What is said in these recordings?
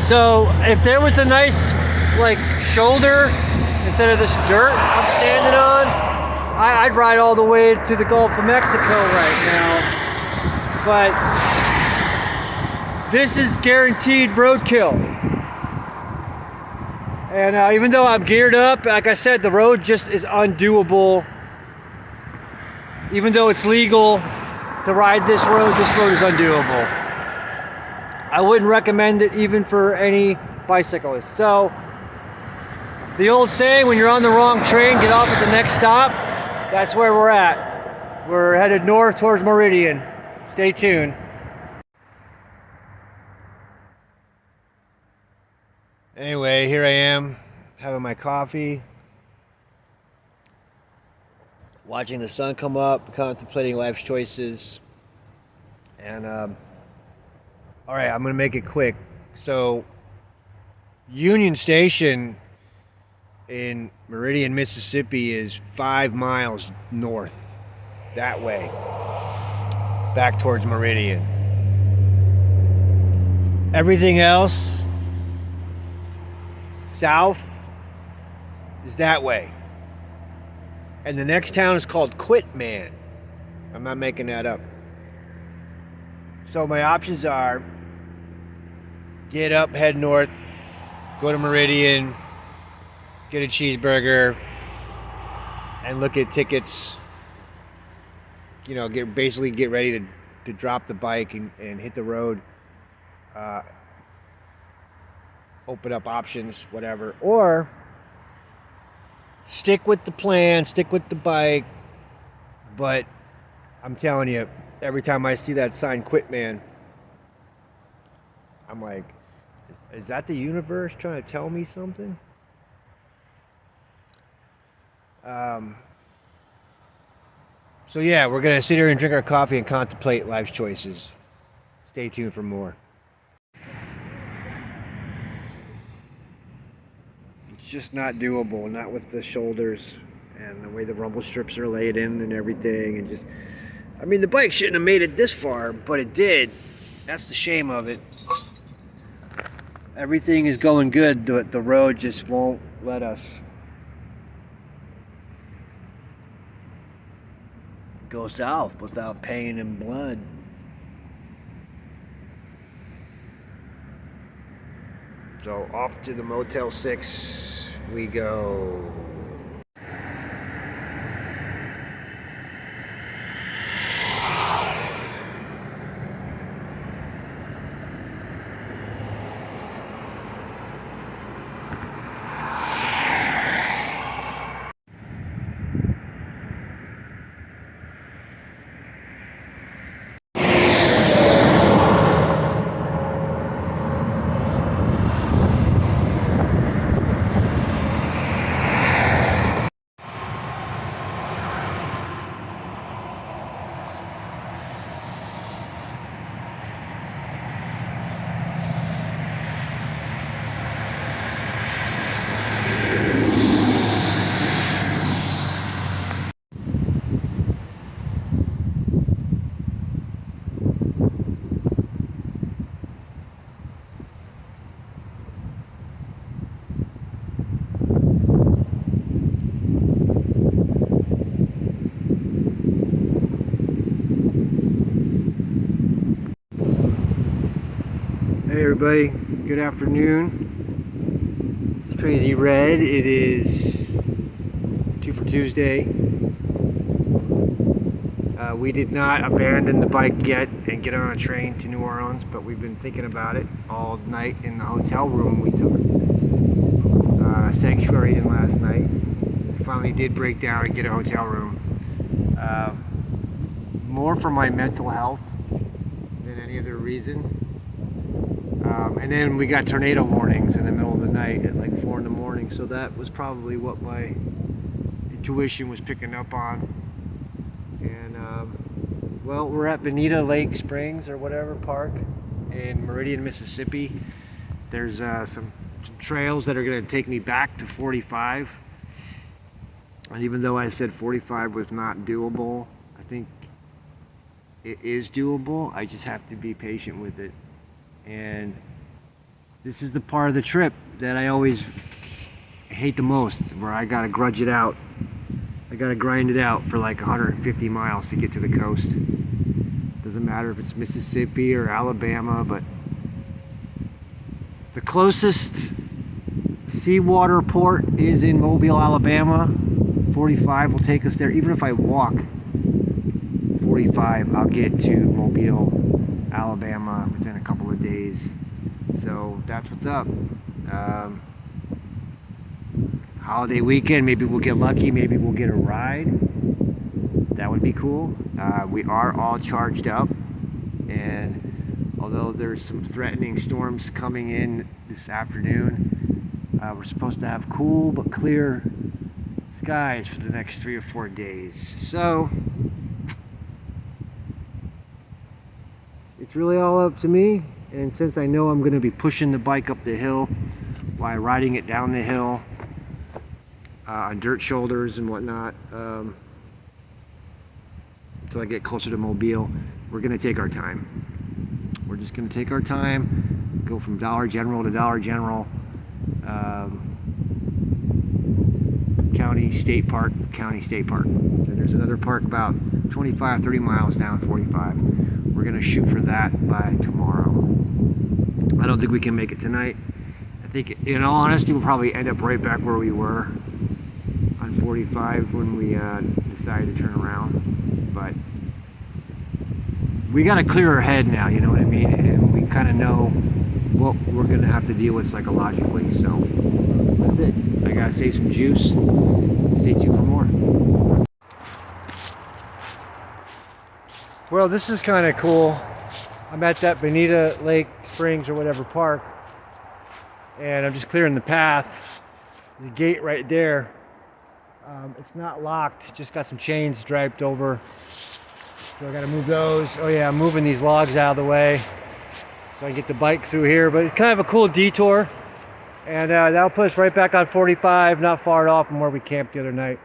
So if there was a nice like shoulder instead of this dirt I'm standing on, I'd ride all the way to the Gulf of Mexico right now. But this is guaranteed roadkill. And even though I'm geared up, like I said, the road just is undoable. Even though it's legal to ride this road is undoable. I wouldn't recommend it even for any bicyclist. So, the old saying, when you're on the wrong train, get off at the next stop. That's where we're at. We're headed north towards Meridian. Stay tuned. Anyway, here I am, having my coffee, watching the sun come up, contemplating life's choices. And, all right, I'm going to make it quick. So, Union Station in Meridian, Mississippi is 5 miles north, that way, back towards Meridian. Everything else south is that way. And the next town is called Quitman. I'm not making that up. So my options are get up, head north, go to Meridian, get a cheeseburger, and look at tickets. You know, get ready to drop the bike and hit the road. Open up options, whatever. Or stick with the plan, stick with the bike. But I'm telling you, every time I see that sign, Quitman, I'm like, is that the universe trying to tell me something? So yeah, we're going to sit here and drink our coffee and contemplate life's choices. Stay tuned for more. It's just not doable, not with the shoulders and the way the rumble strips are laid in and everything. And just, I mean, the bike shouldn't have made it this far, but it did. That's the shame of it. Everything is going good, but the road just won't let us go south without pain and blood. So off to the Motel 6 we go. Hey everybody, good afternoon. It's Krazy Red. It is 2 for Tuesday. We did not abandon the bike yet and get on a train to New Orleans, but we've been thinking about it all night in the hotel room we took sanctuary in last night. We finally did break down and get a hotel room. More for my mental health than any other reason. And then we got tornado warnings in the middle of the night at like 4 in the morning, so that was probably what my intuition was picking up on. And well, we're at Bonita Lake Springs or whatever park in Meridian, Mississippi. There's some trails that are going to take me back to 45. And even though I said 45 was not doable, I think it is doable. I just have to be patient with it. And this is the part of the trip that I always hate the most, where I gotta grudge it out. I gotta grind it out for like 150 miles to get to the coast. Doesn't matter if it's Mississippi or Alabama, but the closest seawater port is in Mobile, Alabama. 45 will take us there. Even if I walk 45, I'll get to Mobile, Alabama within a couple of days. So that's what's up. Holiday weekend, maybe we'll get lucky, maybe we'll get a ride. That would be cool. We are all charged up, and although there's some threatening storms coming in this afternoon, we're supposed to have cool but clear skies for the next 3 or 4 days. So it's really all up to me, and since I know I'm going to be pushing the bike up the hill while riding it down the hill on dirt shoulders and whatnot, until I get closer to Mobile, we're going to take our time. We're just going to take our time, go from Dollar General to Dollar General, county, state park, county, state park. And there's another park about 25, 30 miles down 45. We're going to shoot for that by tomorrow. I don't think we can make it tonight. I think, in all honesty, we'll probably end up right back where we were on 45 when we decided to turn around. But we got to clear our head now, you know what I mean? And we kind of know what we're going to have to deal with psychologically. So that's it. I got to save some juice. Stay tuned for more. Well, this is kind of cool. I'm at that Bonita Lake Springs or whatever park, and I'm just clearing the path. The gate right there. It's not locked, just got some chains draped over. So I gotta move those. Oh yeah, I'm moving these logs out of the way so I can get the bike through here. But it's kind of a cool detour. And that'll put us right back on 45, not far off from where we camped the other night.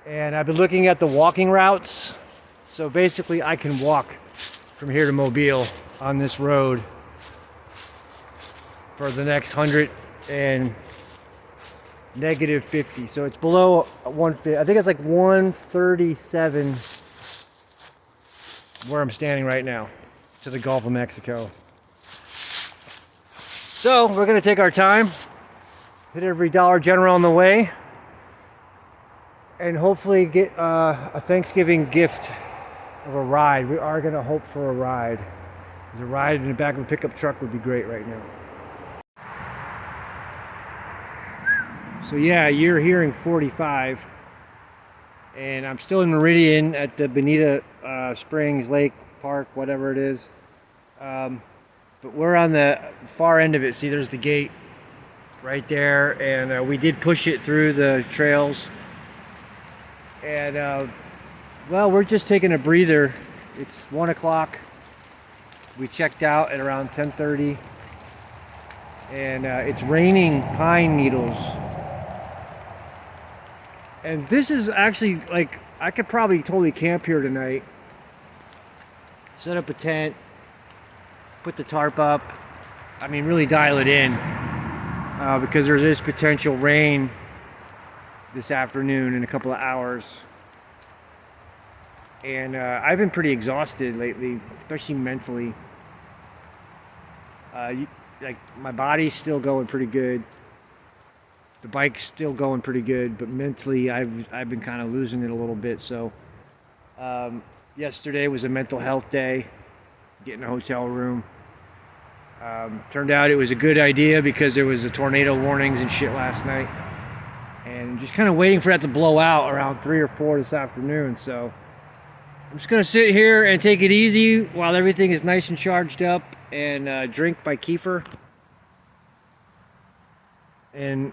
And I've been looking at the walking routes. So basically I can walk from here to Mobile on this road for the next 100 and negative 50. So it's below 150. I think it's like 137 where I'm standing right now to the Gulf of Mexico. So we're gonna take our time, hit every Dollar General on the way, and hopefully get a Thanksgiving gift of a ride. We are gonna hope for a ride. There's a ride in the back of a pickup truck would be great right now. So yeah, you're hearing 45, and I'm still in Meridian at the Bonita Springs Lake Park, whatever it is. But we're on the far end of it. See, there's the gate right there, and we did push it through the trails. And well, we're just taking a breather. It's 1 o'clock. We checked out at around 10:30, and it's raining pine needles. And this is actually, like, I could probably totally camp here tonight. Set up a tent, put the tarp up. I mean, really dial it in, because there is potential rain this afternoon in a couple of hours. And I've been pretty exhausted lately, especially mentally. Like, my body's still going pretty good. The bike's still going pretty good, but mentally I've been kind of losing it a little bit. So yesterday was a mental health day, getting a hotel room. Turned out it was a good idea because there was a tornado warnings and shit last night, and just kind of waiting for that to blow out around 3 or 4 this afternoon. So I'm just gonna sit here and take it easy while everything is nice and charged up, and drink my kefir. And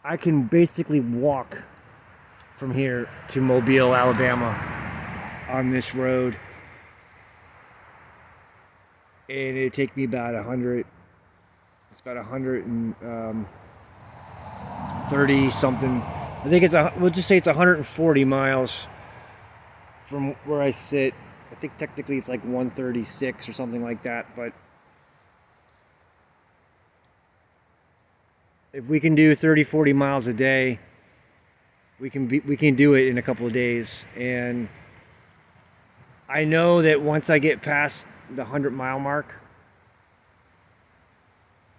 I can basically walk from here to Mobile, Alabama on this road. And it'd take me about 100, it's about 130 something. I think we'll just say it's 140 miles from where I sit. I think technically it's like 136 or something like that, but if we can do 30, 40 miles a day, we can do it in a couple of days. And I know that once I get past the 100-mile mark,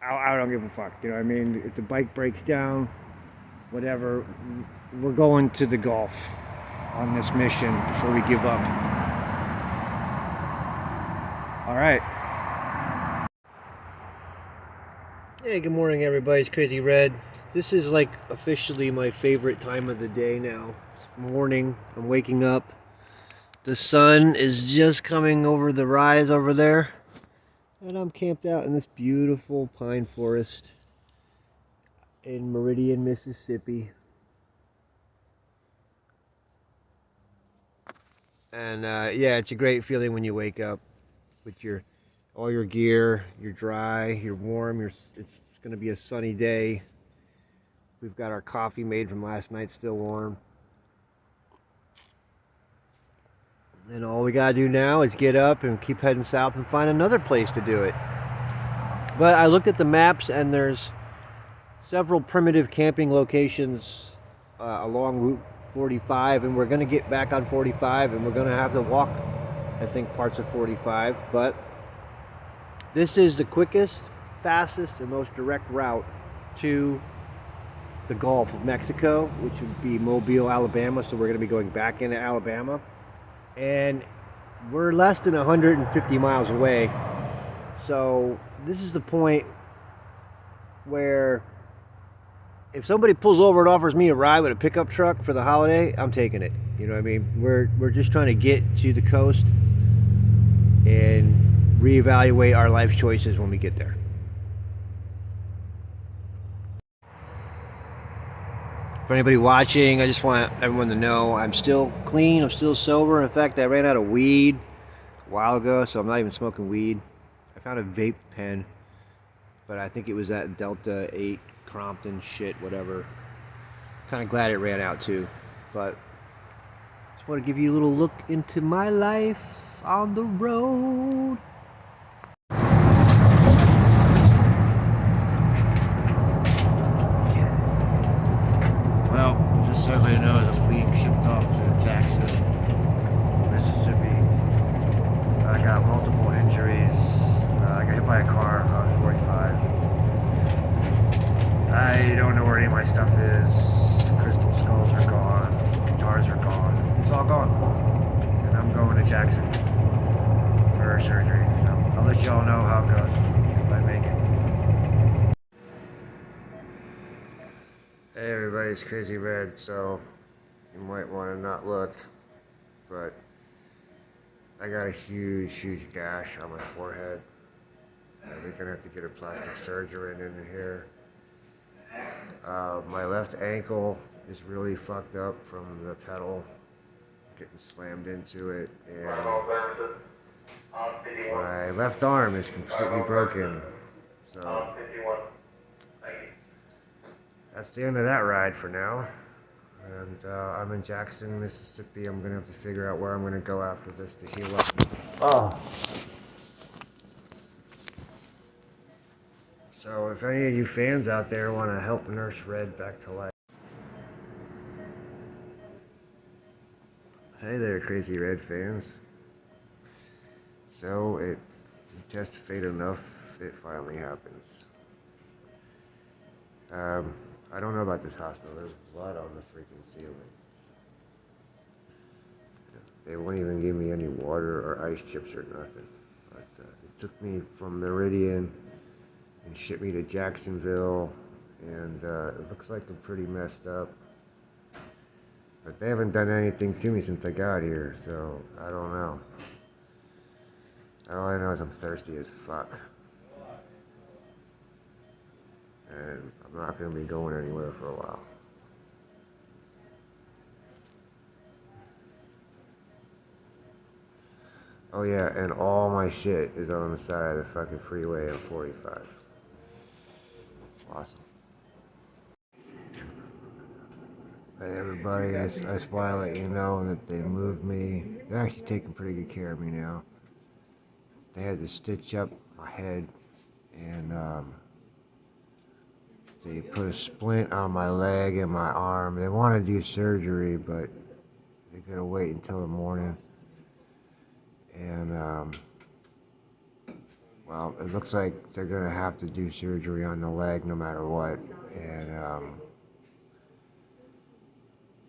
I don't give a fuck. You know what I mean? If the bike breaks down, whatever, we're going to the Gulf on this mission before we give up. All right. Hey, good morning, everybody. It's Crazy Red. This is like officially my favorite time of the day now. It's morning. I'm waking up. The sun is just coming over the rise over there. And I'm camped out in this beautiful pine forest in Meridian, Mississippi. And yeah, it's a great feeling when you wake up with all your gear. You're dry, you're warm. It's going to be a sunny day. We've got our coffee made from last night still warm. And all we gotta do now is get up and keep heading south and find another place to do it. But I looked at the maps and there's several primitive camping locations along Route 45, and we're gonna get back on 45 and we're gonna have to walk, I think, parts of 45. But this is the quickest, fastest, and most direct route to the Gulf of Mexico, which would be Mobile, Alabama. So we're gonna be going back into Alabama. And we're less than 150 miles away. So this is the point where if somebody pulls over and offers me a ride with a pickup truck for the holiday, I'm taking it. You know what I mean? We're just trying to get to the coast and reevaluate our life choices when we get there. For anybody watching, I just want everyone to know I'm still clean, I'm still sober. In fact, I ran out of weed a while ago, so I'm not even smoking weed. I found a vape pen, but I think it was that Delta 8 Crompton shit, whatever. Kind of glad it ran out too. But just want to give you a little look into my life on the road. Well, just so everybody knows, I'm being shipped off to Jackson, Mississippi. I got multiple injuries. I got hit by a car on 45. I don't know where any of my stuff is. Crystal skulls are gone. Guitars are gone. It's all gone. And I'm going to Jackson for surgery. So I'll let y'all know how it goes if I make it. Hey everybody, it's Crazy Red. So you might want to not look, but I got a huge gash on my forehead. They're gonna have to get a plastic surgery in here. My left ankle is really fucked up from the pedal getting slammed into it, and my left arm is completely broken. So that's the end of that ride for now. And I'm in Jackson, Mississippi. I'm gonna have to figure out where I'm gonna go after this to heal up. Oh. So if any of you fans out there want to help nurse Red back to life. Hey there, Crazy Red fans. So it just fate enough, it finally happens. I don't know about this hospital. There's blood on the freaking ceiling. They won't even give me any water or ice chips or nothing. But it took me from Meridian and shipped me to Jacksonville, and it looks like I'm pretty messed up. But they haven't done anything to me since I got here, so I don't know. All I know is I'm thirsty as fuck. And I'm not going to be going anywhere for a while. Oh yeah, and all my shit is on the side of the fucking freeway on 45. Awesome. Hey everybody, I just want to let you know that they moved me. They're actually taking pretty good care of me now. They had to stitch up my head, and They put a splint on my leg and my arm. They want to do surgery, but they gotta wait until the morning. And well, it looks like they're gonna have to do surgery on the leg no matter what. And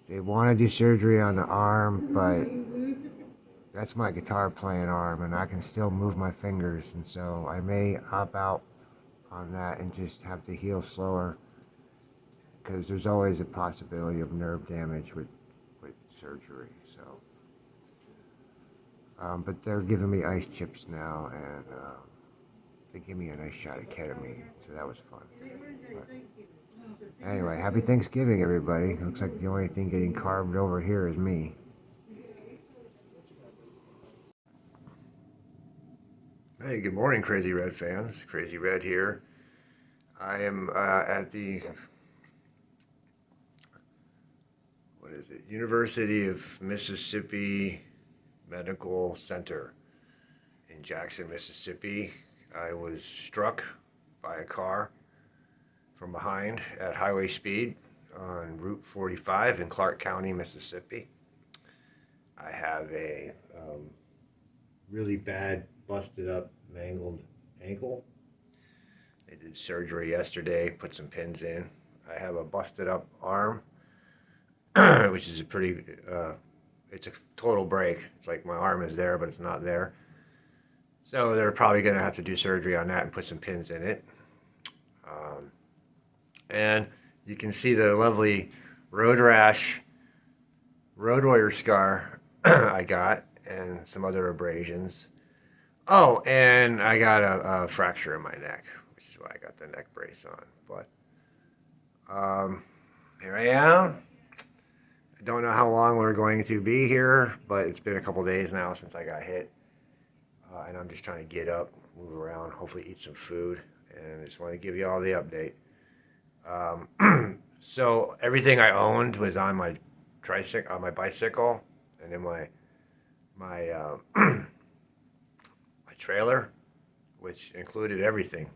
they want to do surgery on the arm, but that's my guitar playing arm, and I can still move my fingers, and so I may opt out on that and just have to heal slower, because there's always a possibility of nerve damage with surgery. So, but they're giving me ice chips now, and they give me a nice shot of ketamine, so that was fun. But anyway, happy Thanksgiving, everybody. Looks like the only thing getting carved over here is me. Hey, good morning, Crazy Red fans. Crazy Red here. I am at the, University of Mississippi Medical Center in Jackson, Mississippi. I was struck by a car from behind at highway speed on Route 45 in Clark County, Mississippi. I have a really bad, busted up, mangled ankle. They did surgery yesterday, put some pins in. I have a busted up arm, which is a pretty, it's a total break. It's like my arm is there, but it's not there. So they're probably gonna have to do surgery on that and put some pins in it. And you can see the lovely road rash, road warrior scar I got, and some other abrasions. Oh, and I got a fracture in my neck, which is why I got the neck brace on. But here I am. I don't know how long we're going to be here, but it's been a couple days now since I got hit. And I'm just trying to get up, move around, hopefully eat some food, and I just want to give you all the update. So everything I owned was on my bicycle, and then my my trailer, which included everything.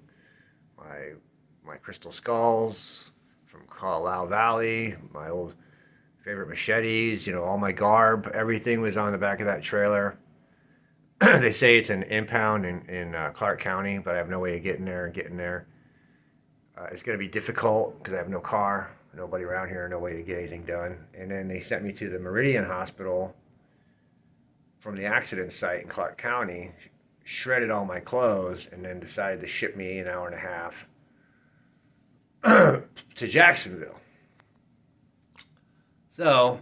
My crystal skulls from Carlisle Valley, my old favorite machetes, all my garb, everything was on the back of that trailer. They say it's an impound in Clark County, but I have no way of getting there. It's going to be difficult because I have no car, nobody around here, no way to get anything done. And then they sent me to the Meridian Hospital from the accident site in Clark County, shredded all my clothes, and then decided to ship me an hour and a half to Jacksonville. So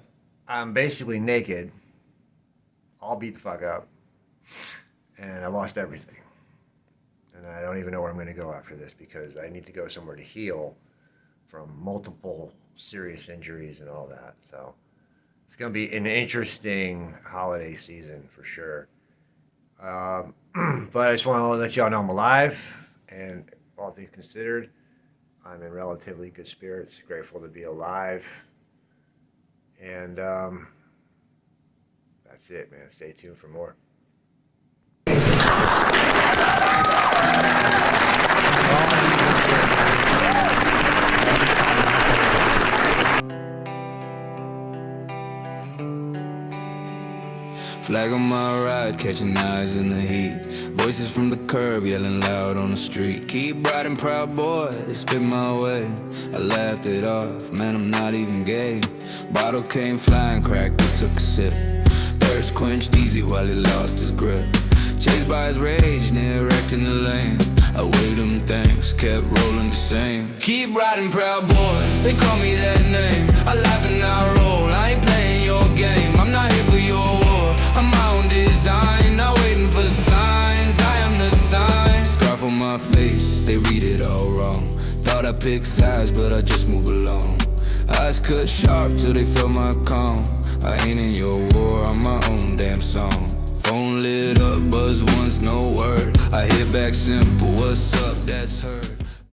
I'm basically naked, all beat the fuck up, and I lost everything. And I don't even know where I'm going to go after this, because I need to go somewhere to heal from multiple serious injuries and all that. So it's going to be an interesting holiday season for sure. But I just want to let y'all know I'm alive, and all things considered, I'm in relatively good spirits, grateful to be alive. And that's it, man. Stay tuned for more. Flag on my ride, catching eyes in the heat. Voices from the curb yelling loud on the street. Keep riding, proud boy, they spit my way. I laughed it off, man, I'm not even gay. Bottle came flying, cracked, I took a sip. Thirst quenched easy while he lost his grip. Chased by his rage, near wrecked in the lane. I waved him thanks, kept rolling the same. Keep riding, proud boy, they call me that name. I laugh and I roll, I ain't playing your game. I'm not here for your war, I'm my own design. Not waiting for signs, I am the sign. Scarf on my face, they read it all wrong. Thought I picked sides, but I just move along. Eyes cut sharp till they feel my calm. I ain't in your war, I'm my own damn song. Phone lit up, buzz once, no word. I hit back simple, what's up, that's her.